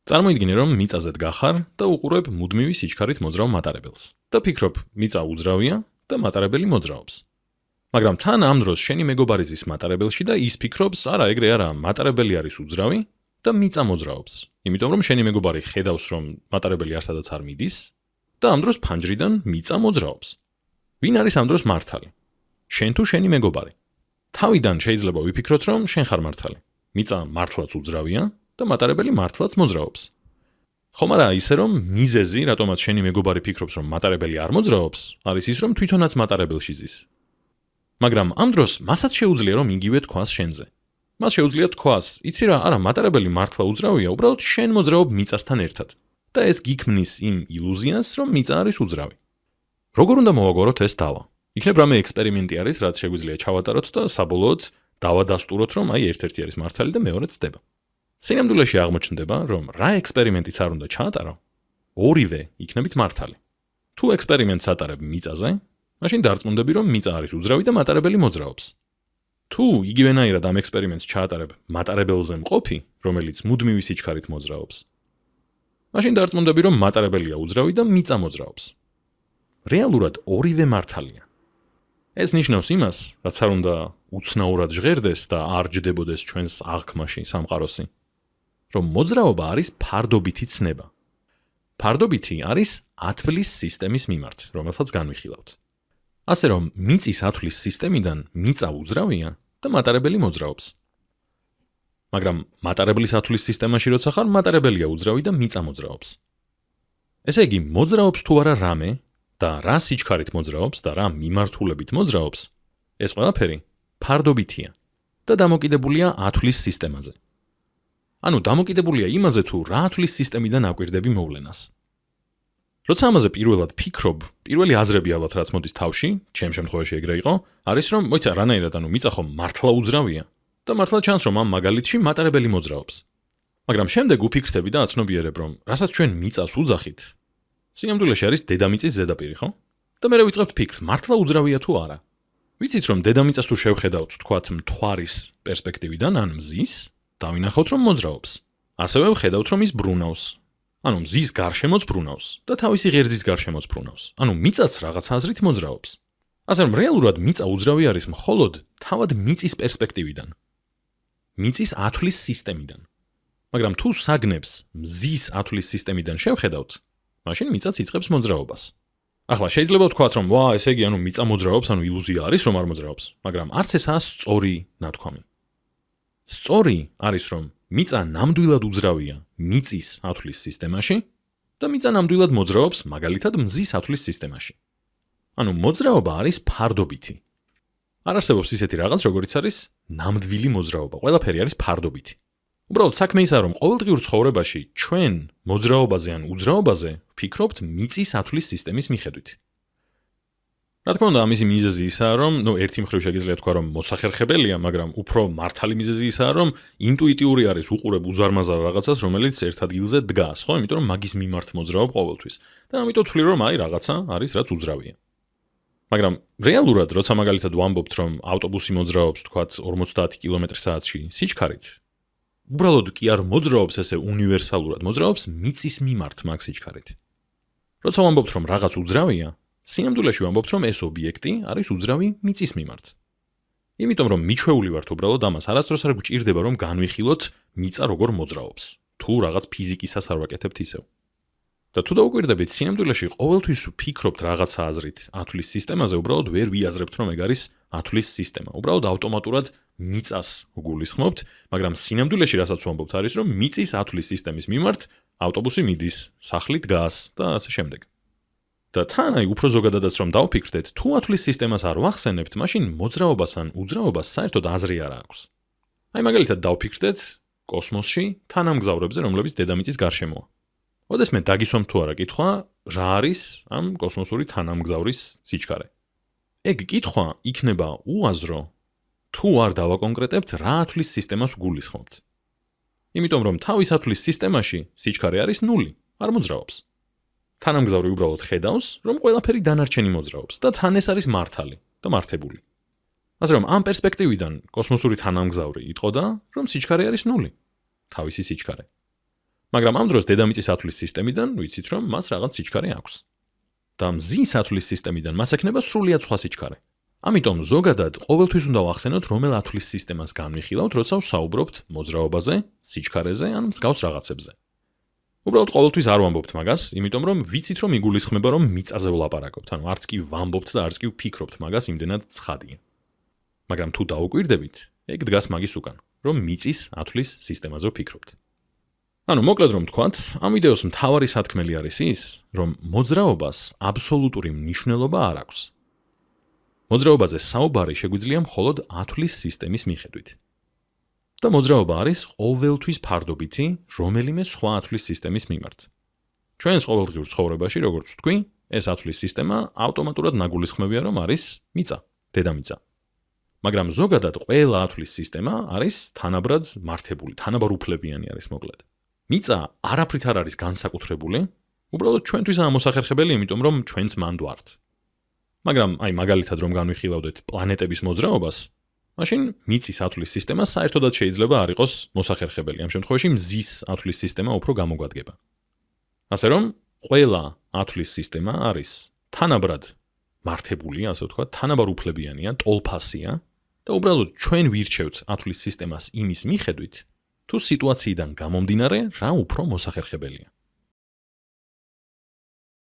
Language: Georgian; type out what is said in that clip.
წარმოიდგინე, რომ მიწაზე დგახარ და უყურებ მუდმივი სიჩქარით მოძრავ მატარებელს და ფიქრობ, მიწა უძრავია და მატარებელი მოძრაობს. მაგრამ თან ამ დროს შენი მეგობარი ზის მატარებელში და ის ფიქრობს, არა, ეგრე არა, მატარებელი არის უძრავი და მიწა მოძრაობს. იმიტომ რომ შენი მეგობარი ხედავს, რომ მატარებელი არსადაც არ მიდის და ამ დროს ფანჯრიდან მიწა მოძრაობს. ვინ არის ამ დროს მართალი? შენ თუ შენი მეგობარი? თავიდან შეიძლება ვიფიქროთ, რომ შენ ხარ მართალი. მიწა მართლაც უძრავია და მატარებელი მართლაც მოძრაობს. ხომ არა ისე რომ მიზეზი, რატომაც შენი მეგობარი ფიქრობს, რომ მატარებელი არ მოძრაობს, არის ის, რომ თვითონაც მატარებელში ზის. მაგრამ ამ დროს მასაც შეუძლია, რომ იგივე თქვას შენზე. მას შეუძლია თქვას, იცი რა, არა, მატარებელი მართლა უძრავია, უბრალოდ შენ მოძრაობ მიწასთან ერთად. და ეს გიქმნის იმ ილუზიას, რომ მიწა არის უძრავი. როგორ უნდა მოვაგვაროთ ეს დავა? იქნებ რამე ექსპერიმენტი არის, რაც შეგვიძლია ჩავატაროთ და საბოლოოდ დავადასტუროთ, რომ აი ერთ-ერთი არის მართალი და მეორეც ცდება. სინამდვილეში აღმოჩნდება, რომ რა ექსპერიმენტიც არ უნდა ჩაატარო, ორივე იქნებით მართალი. თუ ექსპერიმენტს ატარებ მიწაზე, მაშინ დარწმუნდები, რომ მიწა არის უძრავი და მატარებელი მოძრაობს. თუ იგივენაირად ამ ექსპერიმენტს ჩაატარებ მატარებელზე მყოფი, რომელიც მუდმივი სიჩქარით მოძრაობს, მაშინ დარწმუნდები, რომ მატარებელია უძრავი და მიწა მოძრაობს. რეალურად ორივე მართალია. ეს ნიშნავს იმას, რაც არ უნდა უცნაურად ჟღერდეს და არ ჯდებოდეს ჩვენს აღქმაში სამყაროსი, რომ მოძრაობა არის ფარდობითი ცნება. ფარდობითი არის ათვლის სისტემის მიმართ, რომელსაც განვიხილავთ. ასე რომ მიწის ათვლის სისტემიდან მიწა უძრავია და მატარებელი მოძრაობს. მაგრამ მატარებლის ათვლის სისტემაში როცა ხარ, მატარებელია უძრავი და მიწა მოძრაობს. ესე იგი, მოძრაობს თუ არა რამე და რა სიჩქარით მოძრაობს და რა მიმართულებით მოძრაობს, ეს ყველაფერი ფარდობითია და დამოკიდებულია ათვლის სისტემაზე. ანუ დამოკიდებულია იმაზე, თუ რა ათვლის სისტემიდან აკვირდები მოვლენას. როცა ამაზე პირველად ფიქრობ, პირველი აზრები ალბათ რაც მოდის თავში, ჩემ შემთხვევაში ეგრე იყო, არის რომ მოიცა რანაირად, ანუ მიწა ხომ მართლა უძრავია და მართლა ჩანს რომ ამ მაგალითში მატარებელი მოძრაობს. მაგრამ შემდეგ უფიქრდები და აცნობიერებ, რომ რასაც ჩვენ მიწას უძახით, სინამდვილეში არის დედამიწის ზედაპირი, ხო? და მე ვიწყებთ ფიქრს, მართლა უძრავია თუ არა? ვიცით რომ დედამიწას თუ შევხედავთ, თქვათ მთვარის პერსპექტივიდან ან მზის, დავინახავთ რომ მოძრაობს. ასევე ვხედავთ რომ ის ბრუნავს. ანუ მზის გარშემოც ბრუნავს და თავისი ღერძის გარშემოც ბრუნავს. ანუ მიწაც რაღაც აზრით მოძრაობს. ასე რომ რეალურად მიწა უძრავი არის მხოლოდ თავად მიწის პერსპექტივიდან. მიწის ათვლის სისტემიდან. მაგრამ თუ საგნებს მზის ათვლის სისტემიდან შევხედავთ, მაშინ მიწაც იწყებს მოძრაობას. ახლა შეიძლება ვთქვათ რომ ვა, ესე იგი ანუ მიწა მოძრაობს, ანუ ილუზია არის რომ არ მოძრაობს, მაგრამ არც ესაა სწორი ნათქვამი. სწორი არის რომ მიწა ნამდვილად უძრავია მიწის ათვლის სისტემაში და მიწა ნამდვილად მოძრაობს მაგალითად მზის ათვლის სისტემაში. ანუ მოძრაობა არის ფარდობითი. არ არსებობს ისეთი რაღაც, როგორიც არის ნამდვილი მოძრაობა. ყველაფერი არის ფარდობითი. უბრალოდ საქმე ისაა, რომ ყოველდღიურ ცხოვრებაში ჩვენ მოძრაობაზე ან უძრაობაზე ვფიქრობთ მიწის ათვლის სისტემის მიხედვით. რა თქმა უნდა, ამისი მიზეზი ისაა, რომ ერთი მხრივ შეგიძლია თქვა, რომ მოსახერხებელია, მაგრამ უფრო მართალი მიზეზი ისაა, რომ ინტუიტიური არის უყურებ უზარმაზარ რაღაცას, რომელიც ერთ ადგილზე დგას, ხო? იმიტომ რომ მაგის მიმართ მოძრაობ ყოველთვის. და ამიტომ ვთვლი, რომ აი რაღაცა არის, რაც უძრავია. მაგრამ რეალურად, როცა მაგალითად ვამბობთ, რომ ავტობუსი მოძრაობს, თქვათ 50 კმ/სთ-ში სიჩქარით, უბრალოდ კი არ მოძრაობს ესე უნივერსალურად, მოძრაობს მიწის მიმართ მაგ სიჩქარით. როცა ვამბობთ, რომ რაღაც უძრავია, სინამდვილეში ვამბობთ, რომ ეს ობიექტი არის უძრავი მიწის მიმართ. იმიტომ რომ მიჩვეული ვართ უბრალოდ ამას, არასდროს არ გვჭირდება რომ განვიხილოთ მიწა როგორ მოძრაობს, თუ რაღაც ფიზიკისას არ ვაკეთებთ ისევ. და თუ დაუკვირდებით, სინამდვილეში ყოველთვის ვფიქრობთ რაღაცა აზრით ათვლის სისტემაზე, უბრალოდ ვერ ვიაზრებთ რომ ეგ არის ათვლის სისტემა. უბრალოდ ავტომატურად მიწას გულისხმობთ, მაგრამ სინამდვილეში რასაც ვამბობთ არის რომ მიწის ათვლის სისტემის მიმართ ავტობუსი მიდის, სახლი დგას და ასე შემდეგ. და თან აი უფრო ზოგადადაც რომ დავფიქრდეთ, თუ ათვლის სისტემას არ ვახსენებთ, მაშინ მოძრაობას ან უძრაობას საერთოდ აზრი არ აქვს. აი მაგალითად დავფიქრდეთ კოსმოსში თანამგზავრებზე, რომლებიც დედამიწის გარშემოა. ოდესმე დაგისვამთ თუ არა კითხვა, რა არის ამ კოსმოსური თანამგზავრის სიჩქარე. ეგ კითხვა იქნება უაზრო, თუ არ დავაკონკრეტებთ რა ათვლის სისტემას ვგულისხმობთ. იმიტომ რომ თავის ათვლის სისტემაში სიჩქარე არის 0, არ მოძრაობს. თანამგზავრი უბრალოდ ხედავს, რომ ყველაფერი დანარჩენი მოძრაობს და თან ეს არის მართალი და მართებული. ასე რომ ამ პერსპექტივიდან კოსმოსური თანამგზავრი იტყოდა, რომ სიჩქარე არის 0, თავისი სიჩქარე. მაგრამ ამ დროს დედამიწის ათვლის სისტემიდან ვიცით, რომ მას რაღაც სიჩქარე აქვს. და მზის ათვლის სისტემიდან მას ექნება სრულიად სხვა სიჩქარე. ამიტომ ზოგადად ყოველთვის უნდა ვახსენოთ, რომელ ათვლის სისტემას განვიხილავთ, როცა ვსაუბრობთ მოძრაობაზე, სიჩქარეზე ან მსგავს რაღაცებზე. უბრალოდ ყოველთვის არ ვამბობთ მაგას, იმიტომ რომ ვიცით, რომ იგულისხმება, რომ მიწაზე ვლაპარაკობთ, ანუ არც კი ვამბობთ და არც კი ვფიქრობთ მაგას იმდენად ცხადია. მაგრამ თუ დაუკვირდებით, ეგ დგას მაგის უკან, რომ მიწის ათვლის სისტემაზე ვფიქრობთ. ანუ მოკლედ რომ ვთქვათ, ამ ვიდეოს მთავარი სათქმელი არის ის, რომ მოძრაობას აბსოლუტური მნიშვნელობა არ აქვს. მოძრაობაზე საუბარი შეგვიძლია მხოლოდ ათვლის სისტემის მიხედვით. და მოძრაობა არის ყოველთვის ფარდობითი რომელიმე სხვა ათვლის სისტემის მიმართ. ჩვენს ყოველდღიურ ცხოვრებაში, როგორც ვთქვი, ეს ათვლის სისტემა ავტომატურად ნაგულისხმებია, რომ არის მიწა, დედამიწა. მაგრამ ზოგადად ყველა ათვლის სისტემა არის თანაბრად მართებული, თანაბარუფლებიანი არის მოკლედ. მიწა არაფრით არ არის განსაკუთრებული, უბრალოდ ჩვენთვის ამოსახერხებელი, იმიტომ რომ ჩვენც მანდ ვართ. მაგრამ აი მაგალითად რომ განვიხილავდეთ პლანეტების მოძრაობას, მაშინ მიწის ათვლის სისტემა საერთოდაც შეიძლება არ იყოს მოსახერხებელი. ამ შემთხვევაში მზის ათვლის სისტემა უფრო გამოგვადგება. ასე რომ ყველა ათვლის სისტემა არის თანაბრად მართებული, ასე ვთქვათ, თანაბარუფლებიანია, ტოლფასია და უბრალოდ ჩვენ ვირჩევთ ათვლის სისტემას იმის მიხედვით, თუ სიტუაციიდან გამომდინარე რა უფრო მოსახერხებელია.